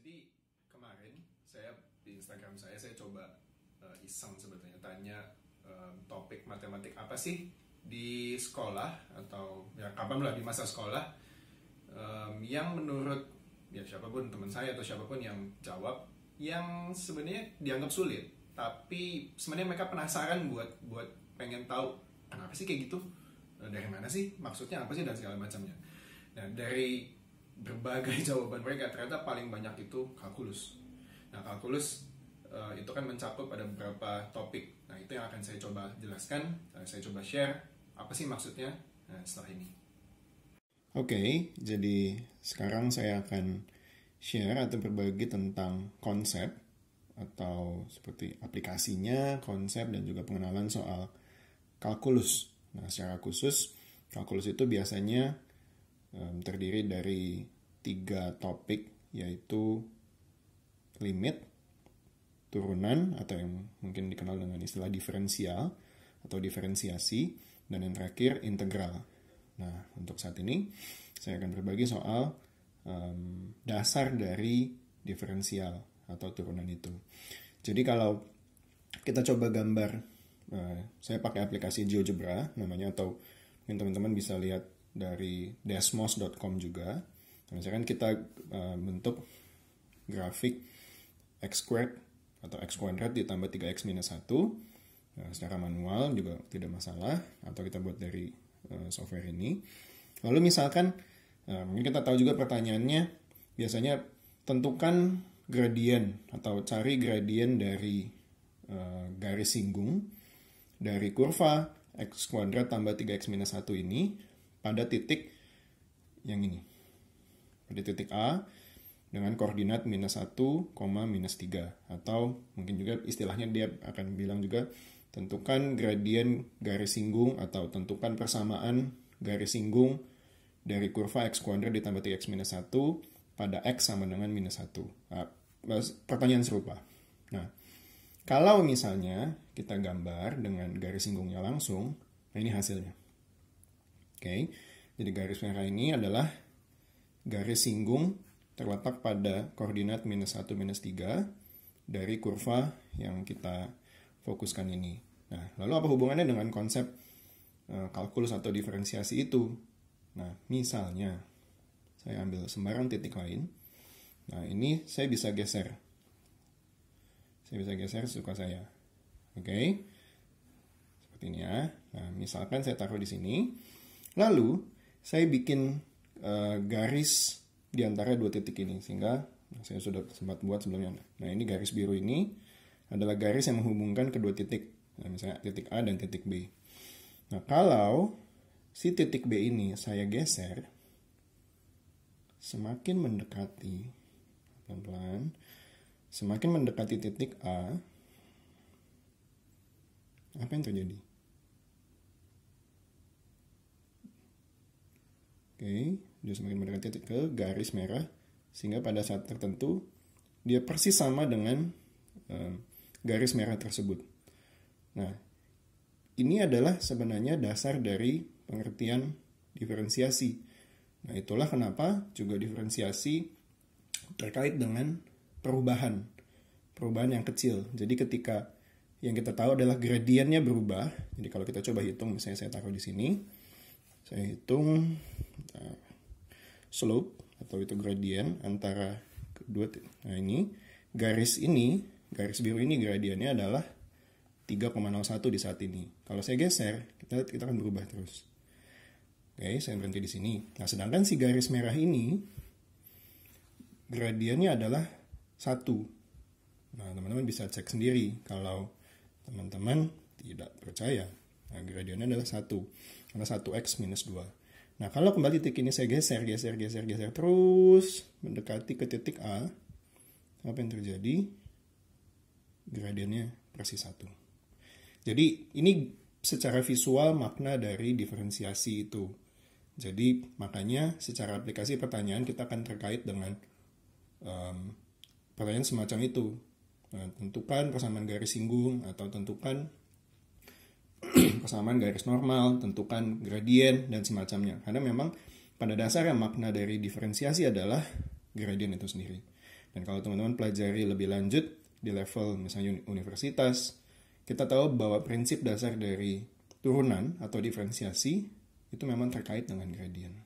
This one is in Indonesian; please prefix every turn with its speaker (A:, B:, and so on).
A: Jadi kemarin saya di Instagram saya coba iseng sebetulnya tanya topik matematik apa sih di sekolah atau ya kapan lah di masa sekolah yang menurut ya siapapun teman saya atau siapapun yang jawab yang sebenarnya dianggap sulit, tapi sebenarnya mereka penasaran buat pengen tahu kenapa sih kayak gitu, dari mana sih, maksudnya apa sih dan segala macamnya. Nah, dari berbagai jawaban mereka ternyata paling banyak itu kalkulus. Nah, kalkulus itu kan mencakup pada beberapa topik. Nah, itu yang akan saya coba jelaskan, saya coba share apa sih maksudnya setelah ini. Oke, jadi sekarang saya akan share atau berbagi tentang konsep atau seperti aplikasinya, konsep dan juga pengenalan soal kalkulus. Nah, secara khusus kalkulus itu biasanya terdiri dari 3 topik, yaitu limit, turunan atau yang mungkin dikenal dengan istilah diferensial atau diferensiasi, dan yang terakhir integral. Nah, untuk saat ini saya akan berbagi soal dasar dari diferensial atau turunan itu. Jadi kalau kita coba gambar, saya pakai aplikasi GeoGebra namanya, atau mungkin teman-teman bisa lihat dari desmos.com juga. Misalkan kita bentuk grafik x squared atau x kuadrat ditambah 3x minus 1. Nah, secara manual juga tidak masalah, atau kita buat dari software ini. Lalu misalkan, mungkin kita tahu juga pertanyaannya, biasanya tentukan gradien atau cari gradien dari garis singgung dari kurva x kuadrat tambah 3x minus 1 ini pada titik yang ini, pada titik A dengan koordinat minus 1, minus 3. Atau mungkin juga istilahnya dia akan bilang juga tentukan gradien garis singgung atau tentukan persamaan garis singgung dari kurva x kuadrat ditambah 3x minus 1 pada x sama dengan minus 1. Nah, pertanyaan serupa. Nah, kalau misalnya kita gambar dengan garis singgungnya langsung, nah ini hasilnya. Oke, jadi garis merah ini adalah garis singgung terletak pada koordinat minus 1, minus 3 dari kurva yang kita fokuskan ini. Nah, lalu apa hubungannya dengan konsep kalkulus atau diferensiasi itu? Nah, misalnya saya ambil sembarang titik lain. Nah, ini saya bisa geser. Saya bisa geser sesuka saya. Oke. Seperti ini ya. Nah, misalkan saya taruh di sini. Lalu, saya bikin garis di antara 2 titik ini. Sehingga saya sudah sempat buat sebelumnya. Nah, ini garis biru ini adalah garis yang menghubungkan kedua titik. Nah, misalnya titik A dan titik B. Nah, kalau si titik B ini saya geser, semakin mendekati, pelan-pelan, semakin mendekati titik A, apa yang terjadi? Oke, dia semakin mendekati ke garis merah, sehingga pada saat tertentu, dia persis sama dengan garis merah tersebut. Nah, ini adalah sebenarnya dasar dari pengertian diferensiasi. Nah, itulah kenapa juga diferensiasi terkait dengan perubahan yang kecil. Jadi ketika yang kita tahu adalah gradiennya berubah. Jadi kalau kita coba hitung, misalnya saya taruh di sini, saya hitung slope atau itu gradien antara kedua. Nah, ini garis biru ini gradiennya adalah 3,01 di saat ini. Kalau saya geser, kita akan berubah terus. Oke, saya berhenti di sini. Nah, sedangkan si garis merah ini gradiennya adalah 1. Nah, teman-teman bisa cek sendiri kalau teman-teman tidak percaya. Nah, gradiennya adalah 1. Karena 1x minus 2. Nah, kalau kembali titik ini saya geser terus mendekati ke titik A, apa yang terjadi? Gradiennya persis 1. Jadi, ini secara visual makna dari diferensiasi itu. Jadi, makanya secara aplikasi pertanyaan kita akan terkait dengan pertanyaan semacam itu. Nah, tentukan persamaan garis singgung atau tentukan persamaan garis normal, tentukan gradien, dan semacamnya. Karena memang pada dasarnya makna dari diferensiasi adalah gradien itu sendiri. Dan kalau teman-teman pelajari lebih lanjut di level misalnya universitas, kita tahu bahwa prinsip dasar dari turunan atau diferensiasi itu memang terkait dengan gradien.